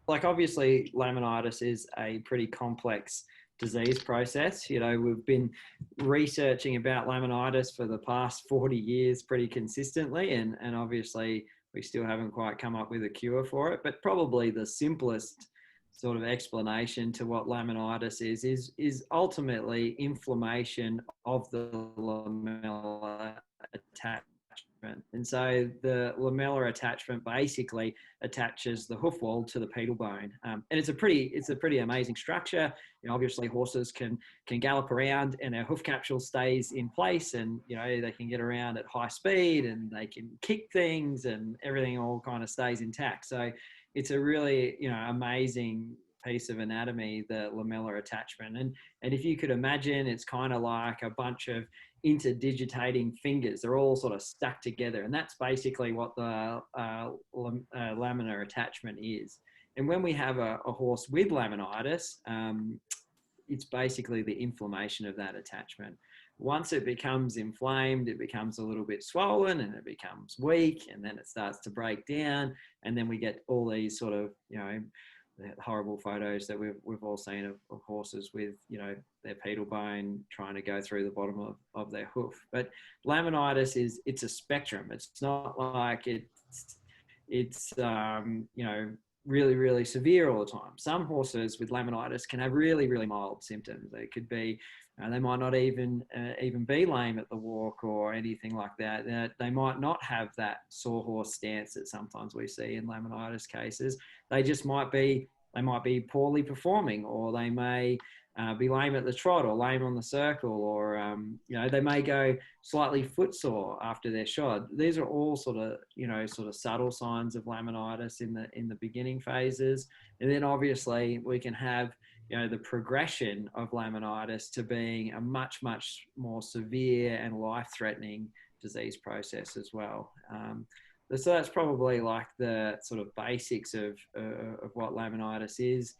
like obviously laminitis is a pretty complex disease process. You know, we've been researching about laminitis for the past 40 years pretty consistently, and obviously we still haven't quite come up with a cure for it. But probably the simplest sort of explanation to what laminitis is ultimately inflammation of the lamellar attachment. And so the lamellar attachment basically attaches the hoof wall to the pedal bone, and it's a pretty amazing structure. You know, obviously horses can gallop around and their hoof capsule stays in place, and you know they can get around at high speed and they can kick things, and everything all kind of stays intact. So it's a really amazing piece of anatomy, the lamellar attachment. And if you could imagine, it's kind of like a bunch of interdigitating fingers. They're all sort of stuck together, and that's basically what the laminar attachment is. And when we have a horse with laminitis, it's basically the inflammation of that attachment. Once it becomes inflamed, it becomes a little bit swollen and it becomes weak, and then it starts to break down, and then we get all these sort of the horrible photos that we've all seen of horses with, their pedal bone trying to go through the bottom of their hoof. But laminitis it's a spectrum. It's not like it's really, really severe all the time. Some horses with laminitis can have really, really mild symptoms. They could be, they might not even be lame at the walk or anything like that. They might not have that sawhorse stance that sometimes we see in laminitis cases. They just might be poorly performing, or they may be lame at the trot or lame on the circle, or they may go slightly footsore after their shod. These are all sort of subtle signs of laminitis in the beginning phases, and then obviously we can have the progression of laminitis to being a much, much more severe and life-threatening disease process as well. So that's probably like the sort of basics of what laminitis is.